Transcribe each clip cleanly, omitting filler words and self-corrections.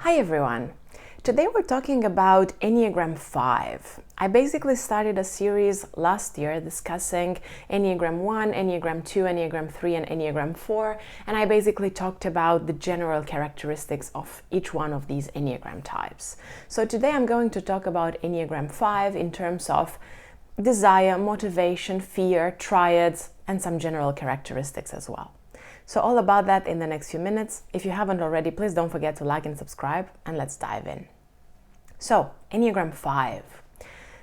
Hi everyone! Today we're talking about Enneagram 5. I basically started a series last year discussing Enneagram 1, Enneagram 2, Enneagram 3 and Enneagram 4, and I basically talked about the general characteristics of each one of these Enneagram types. So today I'm going to talk about Enneagram 5 in terms of desire, motivation, fear, triads, and some general characteristics as well. So all about that in the next few minutes. If you haven't already, please don't forget to like and subscribe, and let's dive in. So, Enneagram 5.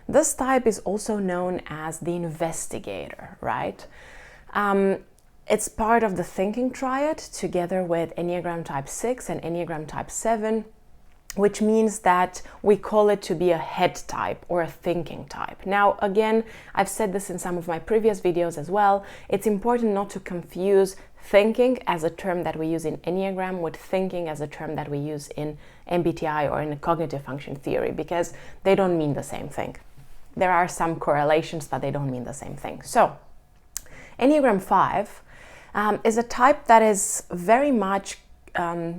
This type is also known as the Investigator, right? It's part of the thinking triad together with Enneagram type 6 and Enneagram type 7, which means that we call it to be a head type or a thinking type. Now, again, I've said this in some of my previous videos as well. It's important not to confuse thinking as a term that we use in Enneagram with thinking as a term that we use in MBTI or in cognitive function theory, because they don't mean the same thing. There are some correlations, but they don't mean the same thing. So, Enneagram 5 is a type that is very much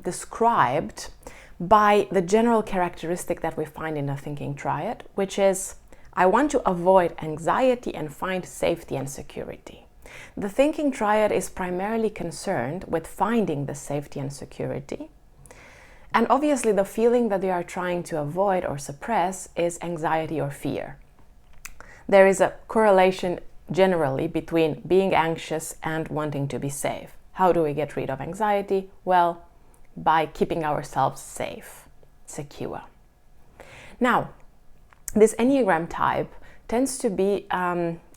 described by the general characteristic that we find in the thinking triad, which is, I want to avoid anxiety and find safety and security. The thinking triad is primarily concerned with finding the safety and security. And obviously the feeling that they are trying to avoid or suppress is anxiety or fear. There is a correlation generally between being anxious and wanting to be safe. How do we get rid of anxiety? Well, by keeping ourselves safe, secure. Now, this Enneagram type tends to be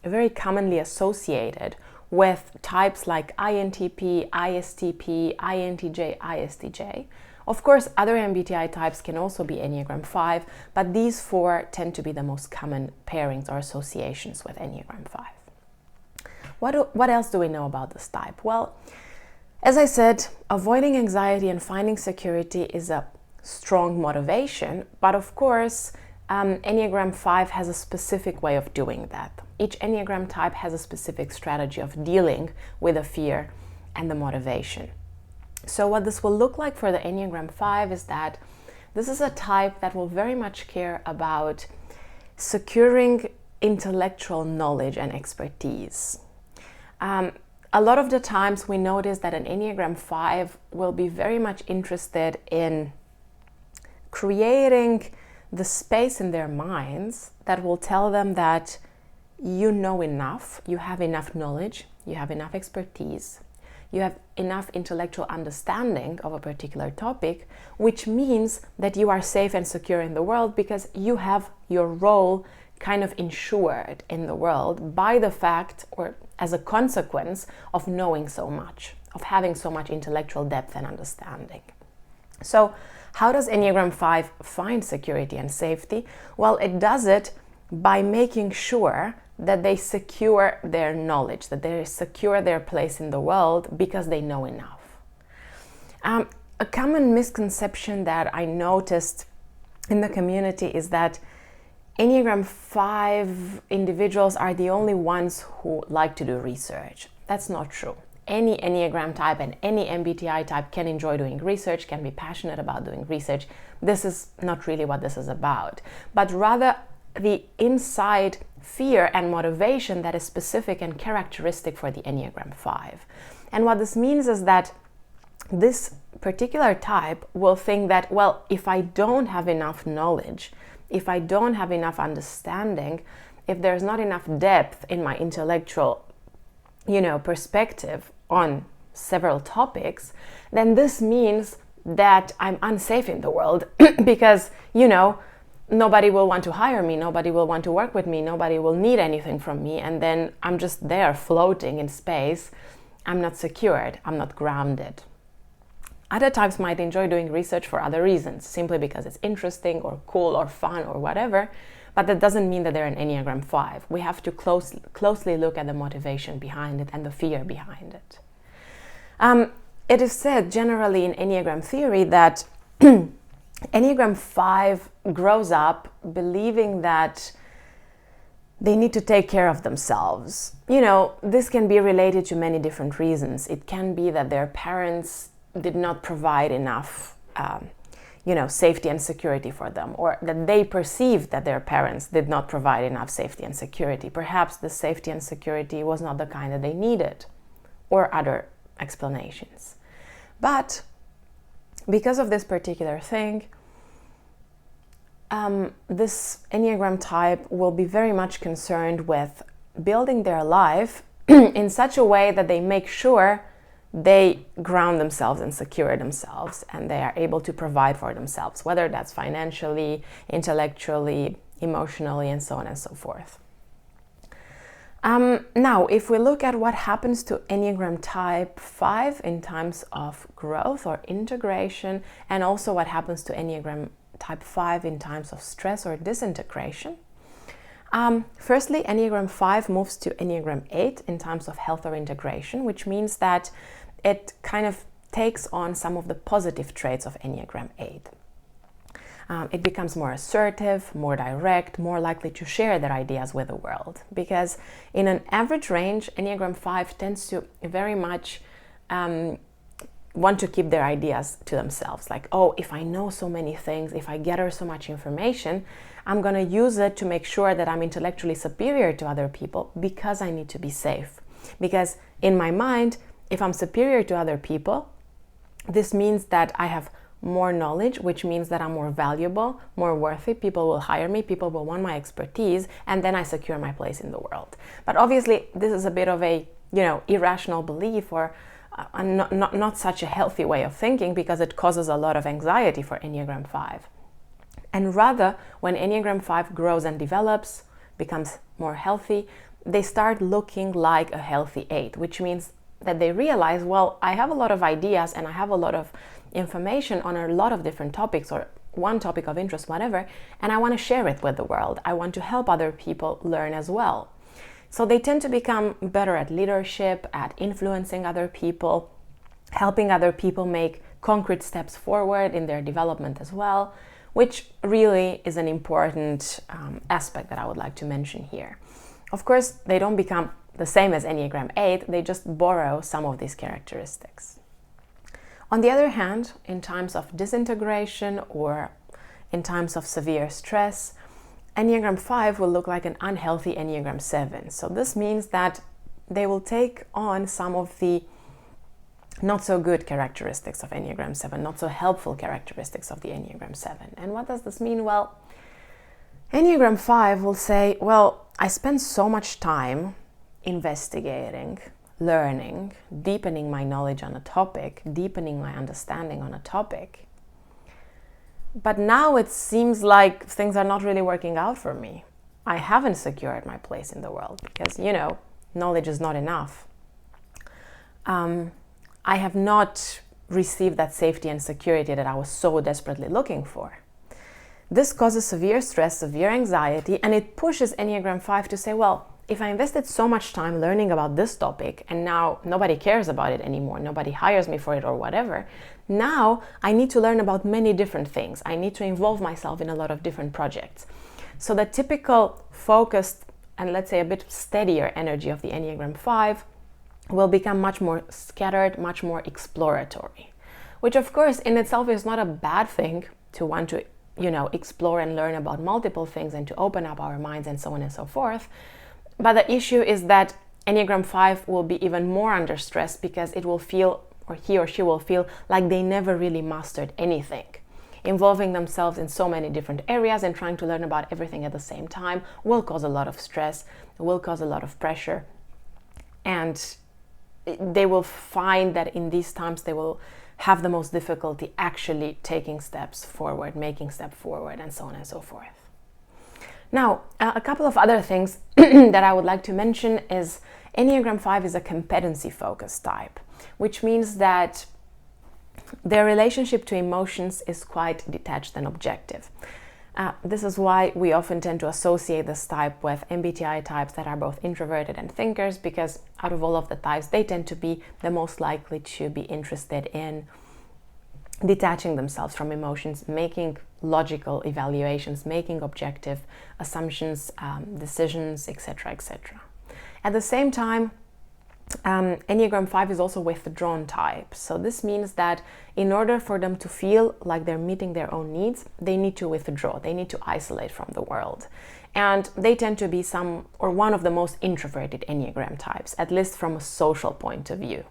very commonly associated with types like INTP, ISTP, INTJ, ISTJ. Of course, other MBTI types can also be Enneagram 5, but these four tend to be the most common pairings or associations with Enneagram 5. What else do we know about this type? Well, as I said, avoiding anxiety and finding security is a strong motivation, but of course, Enneagram 5 has a specific way of doing that. Each Enneagram type has a specific strategy of dealing with the fear and the motivation. So what this will look like for the Enneagram 5 is that this is a type that will very much care about securing intellectual knowledge and expertise. A lot of the times we notice that an Enneagram 5 will be very much interested in creating the space in their minds that will tell them that you know enough, you have enough knowledge, you have enough expertise, you have enough intellectual understanding of a particular topic, which means that you are safe and secure in the world because you have your role kind of ensured in the world by the fact or as a consequence of knowing so much, of having so much intellectual depth and understanding. So, how does Enneagram 5 find security and safety? Well, it does it by making sure that they secure their knowledge, that they secure their place in the world because they know enough. A common misconception that I noticed in the community is that Enneagram 5 individuals are the only ones who like to do research. That's not true. Any Enneagram type and any MBTI type can enjoy doing research, can be passionate about doing research. This is not really what this is about, but rather the inside fear and motivation that is specific and characteristic for the Enneagram 5. And what this means is that this particular type will think that, well, if I don't have enough knowledge, if I don't have enough understanding, if there's not enough depth in my intellectual, perspective on several topics, then this means that I'm unsafe in the world because, nobody will want to hire me, nobody will want to work with me, nobody will need anything from me, and then I'm just there floating in space. I'm not secured, I'm not grounded. Other types might enjoy doing research for other reasons, simply because it's interesting or cool or fun or whatever, but that doesn't mean that they're an Enneagram 5. We have to closely look at the motivation behind it and the fear behind it. It is said generally in Enneagram theory that Enneagram 5 grows up believing that they need to take care of themselves. This can be related to many different reasons. It can be that their parents did not provide enough safety and security for them, or that they perceived that their parents did not provide enough safety and security. Perhaps the safety and security was not the kind that they needed, or other explanations. But because of this particular thing, this Enneagram type will be very much concerned with building their life in such a way that they make sure they ground themselves and secure themselves, and they are able to provide for themselves, whether that's financially, intellectually, emotionally, and so on and so forth. Now, if we look at what happens to Enneagram type 5 in times of growth or integration, and also what happens to Enneagram type 5 in times of stress or disintegration. Firstly, Enneagram 5 moves to Enneagram 8 in times of health or integration, which means that it kind of takes on some of the positive traits of Enneagram 8. It becomes more assertive, more direct, more likely to share their ideas with the world. Because in an average range, Enneagram 5 tends to very much want to keep their ideas to themselves. Like, oh, if I know so many things, if I gather so much information, I'm going to use it to make sure that I'm intellectually superior to other people because I need to be safe. Because in my mind, if I'm superior to other people, this means that I have more knowledge, which means that I'm more valuable, more worthy. People will hire me, people will want my expertise, and then I secure my place in the world. But obviously, this is a bit of a, irrational belief, or not such a healthy way of thinking, because it causes a lot of anxiety for Enneagram 5. And rather, when Enneagram 5 grows and develops, becomes more healthy, they start looking like a healthy 8, which means that they realize, well, I have a lot of ideas and I have a lot of information on a lot of different topics, or one topic of interest, whatever, and I want to share it with the world. I want to help other people learn as well. So they tend to become better at leadership, at influencing other people, helping other people make concrete steps forward in their development as well, which really is an important aspect that I would like to mention here. Of course, they don't become the same as Enneagram 8, they just borrow some of these characteristics. On the other hand, in times of disintegration or in times of severe stress, Enneagram 5 will look like an unhealthy Enneagram 7. So this means that they will take on some of the not so good characteristics of Enneagram 7, not so helpful characteristics of the Enneagram 7. And what does this mean? Well, Enneagram 5 will say, well, I spend so much time investigating, learning, deepening my knowledge on a topic, deepening my understanding on a topic. But now it seems like things are not really working out for me. I haven't secured my place in the world because, knowledge is not enough. I have not received that safety and security that I was so desperately looking for. This causes severe stress, severe anxiety, and it pushes Enneagram 5 to say, well, if I invested so much time learning about this topic and now nobody cares about it anymore, nobody hires me for it or whatever, now I need to learn about many different things. I need to involve myself in a lot of different projects. So the typical focused and, let's say, a bit steadier energy of the Enneagram 5 will become much more scattered, much more exploratory, which of course in itself is not a bad thing to want to, explore and learn about multiple things and to open up our minds and so on and so forth. But the issue is that Enneagram 5 will be even more under stress because it will feel, or he or she will feel, like they never really mastered anything. Involving themselves in so many different areas and trying to learn about everything at the same time will cause a lot of stress, will cause a lot of pressure. And they will find that in these times they will have the most difficulty actually taking steps forward, making steps forward, and so on and so forth. Now, a couple of other things that I would like to mention is Enneagram 5 is a competency-focused type, which means that their relationship to emotions is quite detached and objective. This is why we often tend to associate this type with MBTI types that are both introverted and thinkers, because out of all of the types, they tend to be the most likely to be interested in detaching themselves from emotions, making logical evaluations, making objective assumptions, decisions, etc., etc. At the same time, Enneagram 5 is also withdrawn type. So this means that in order for them to feel like they're meeting their own needs, they need to withdraw, they need to isolate from the world. And they tend to be one of the most introverted Enneagram types, at least from a social point of view.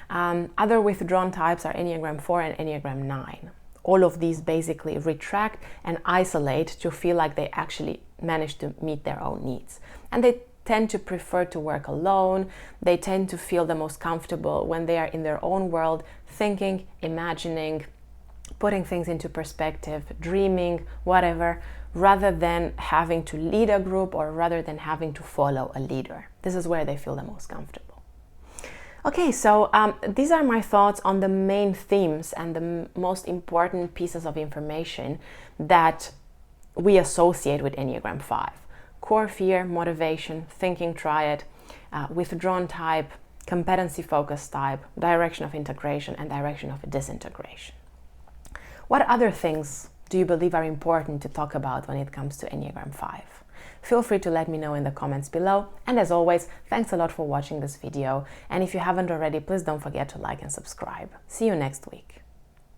Other withdrawn types are Enneagram 4 and Enneagram 9. All of these basically retract and isolate to feel like they actually manage to meet their own needs. And they tend to prefer to work alone. They tend to feel the most comfortable when they are in their own world, thinking, imagining, putting things into perspective, dreaming, whatever, rather than having to lead a group or rather than having to follow a leader. This is where they feel the most comfortable. Okay, so these are my thoughts on the main themes and the most important pieces of information that we associate with Enneagram 5. Core fear, motivation, thinking triad, withdrawn type, competency-focused type, direction of integration, and direction of disintegration. What other things do you believe are important to talk about when it comes to Enneagram 5? Feel free to let me know in the comments below. And as always, thanks a lot for watching this video. And if you haven't already, please don't forget to like and subscribe. See you next week.